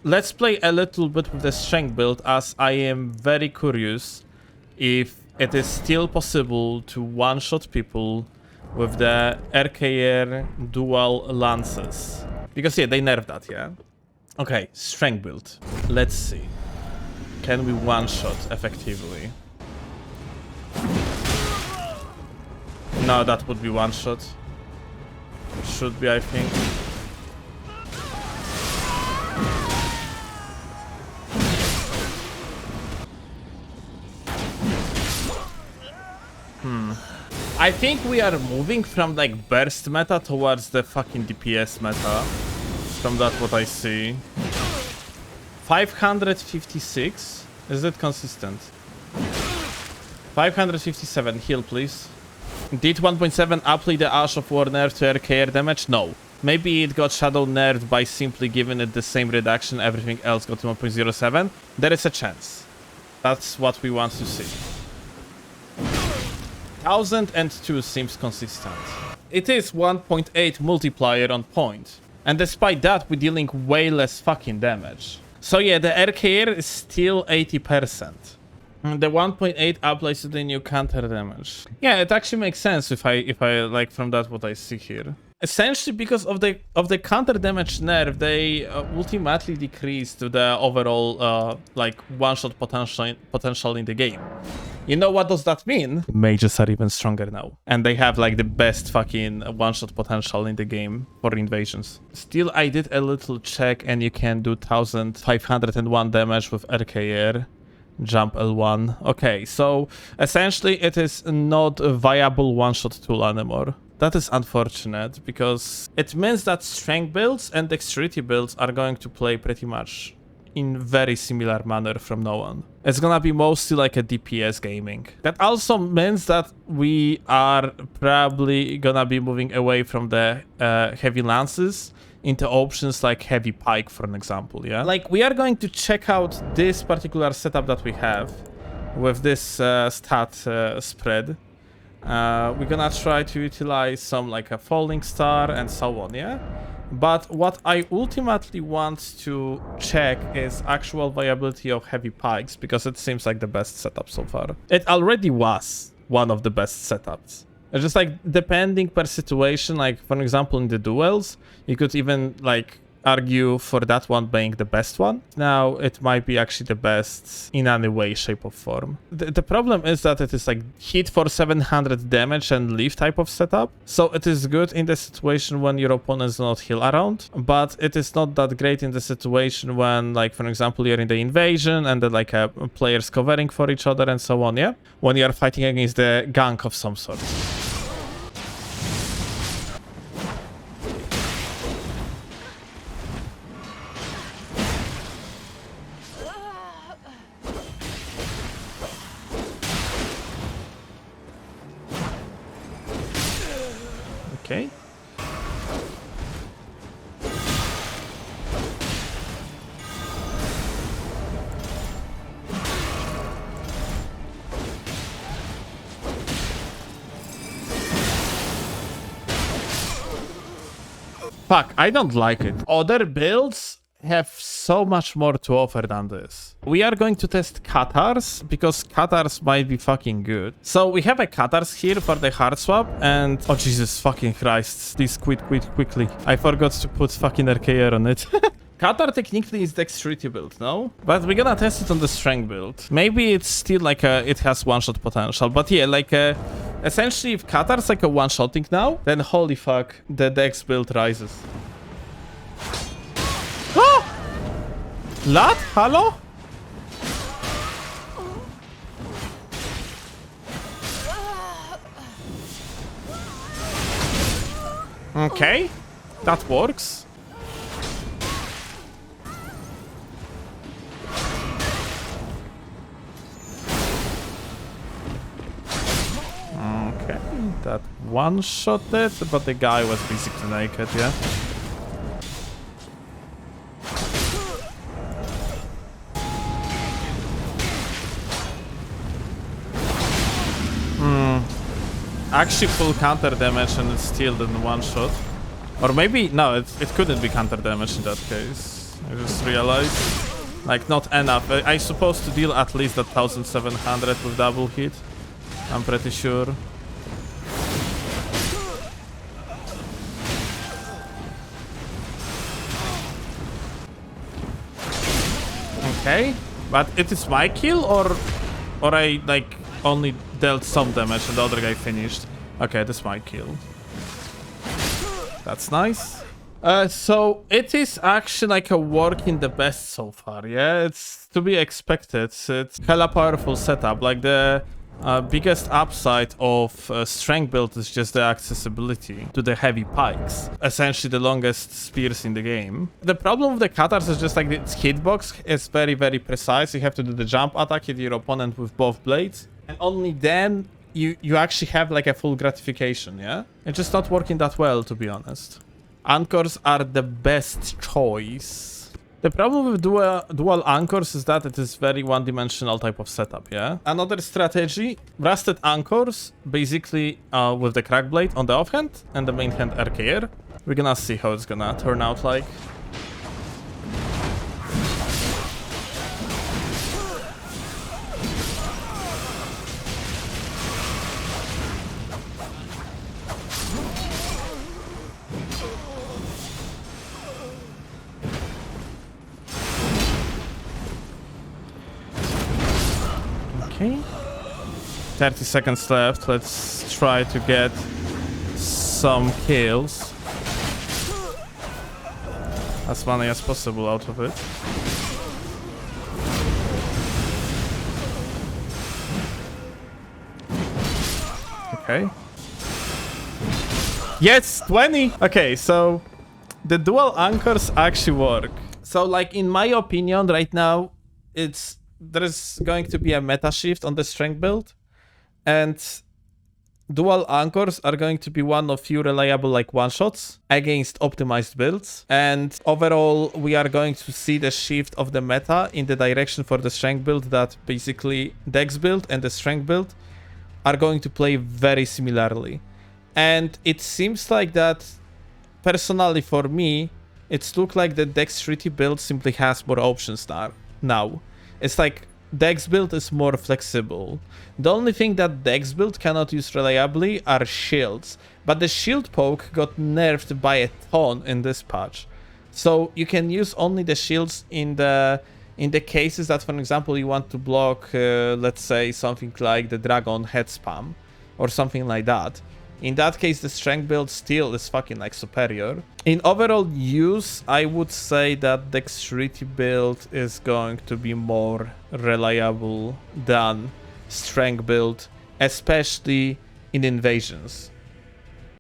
let's play a little bit with the strength build, as I am very curious if it is still possible to one-shot people with the RKR dual lances. Because yeah, they nerfed that, yeah? Okay, strength build. Let's see. Can we one-shot effectively? No, that would be one-shot. Should be, I think. I think we are moving from like burst meta towards the fucking DPS meta. From that what I see. 556. Is it consistent? 557. Heal, please. Did 1.7 apply the Ash of War nerf to RKR damage? No. Maybe it got shadow nerfed by simply giving it the same reduction, everything else got to 1.07. There is a chance. That's what we want to see. 1002 seems consistent. It is 1.8 multiplier on point. And despite that, we're dealing way less fucking damage. So yeah, the RKR is still 80%. The 1.8 applies to the new counter damage. Yeah, it actually makes sense if I like from that what I see here. Essentially, because of the counter damage nerf, they ultimately decreased the overall like one-shot potential in the game. You know what does that mean? Mages are even stronger now, and they have like the best fucking one-shot potential in the game for invasions. Still, I did a little check, and you can do 1501 damage with RKR. Jump L1. Okay, so essentially it is not a viable one-shot tool anymore. That is unfortunate, because it means that strength builds and dexterity builds are going to play pretty much in very similar manner from now on. It's gonna be mostly like a DPS gaming. That also means that we are probably gonna be moving away from the heavy lances into options like heavy pike, for an example, yeah? Like, we are going to check out this particular setup that we have with this stat spread. We're gonna try to utilize some like a falling star and so on, yeah? But what I ultimately want to check is actual viability of heavy pikes, because it seems like the best setup so far. It already was one of the best setups. It's just like, depending per situation, like for example in the duels, you could even like argue for that one being the best one. Now it might be actually the best in any way, shape or form. The problem is that it is like hit for 700 damage and leave type of setup. So it is good in the situation when your opponents do not heal around, but it is not that great in the situation when, like for example, you're in the invasion and then like players covering for each other and so on, yeah? When you are fighting against the gank of some sort. Okay. Fuck, I don't like it. Other builds have so much more to offer than this. We are going to test Qatars, because Qatars might be fucking good. So we have a Qatars here for the hard swap, and oh Jesus fucking Christ, please quit quickly. I forgot to put fucking RKR on it. Qatar technically is dexterity build, no? But we're gonna test it on the strength build. Maybe it's still like it has one-shot potential, but yeah, like essentially if Qatar's like a one-shotting now, then holy fuck, the dex build rises. Oh! Lad? Hello? Okay, that works. Okay, that one-shotted, but the guy was basically naked, yeah? Actually full counter damage and it's still in one shot. Or maybe, no, it couldn't be counter damage in that case. I just realized. Like, not enough. I'm supposed to deal at least that 1700 with double hit. I'm pretty sure. Okay, but it is my kill, or I like only dealt some damage and the other guy finished. Okay, that's my kill. That's nice. So it is actually like a working the best so far. Yeah, it's to be expected. It's hella powerful setup. Like the biggest upside of strength build is just the accessibility to the heavy pikes. Essentially the longest spears in the game. The problem with the Qatars is just like its hitbox is very, very precise. You have to do the jump attack, hit your opponent with both blades. And only then you actually have like a full gratification, yeah? It's just not working that well, to be honest. Anchors are the best choice. The problem with dual anchors is that it is very one-dimensional type of setup, yeah? Another strategy, rusted anchors, basically with the crack blade on the offhand and the main hand RKR. We're gonna see how it's gonna turn out like. Okay, 30 seconds left. Let's try to get some kills. As many as possible out of it. Okay. Yes, 20! Okay, so the dual anchors actually work. So like in my opinion right now, there is going to be a meta shift on the strength build, and dual anchors are going to be one of few reliable like one-shots against optimized builds. And overall, we are going to see the shift of the meta in the direction for the strength build that basically Dex build and the strength build are going to play very similarly. And it seems like that, personally for me, it's look like the dexterity build simply has more options now. It's like Dex build is more flexible. The only thing that Dex build cannot use reliably are shields. But the shield poke got nerfed by a ton in this patch. So you can use only the shields in the cases that, for example, you want to block, let's say, something like the dragon head spam or something like that. In that case, the strength build still is fucking like superior. In overall use, I would say that dexterity build is going to be more reliable than strength build, especially in invasions.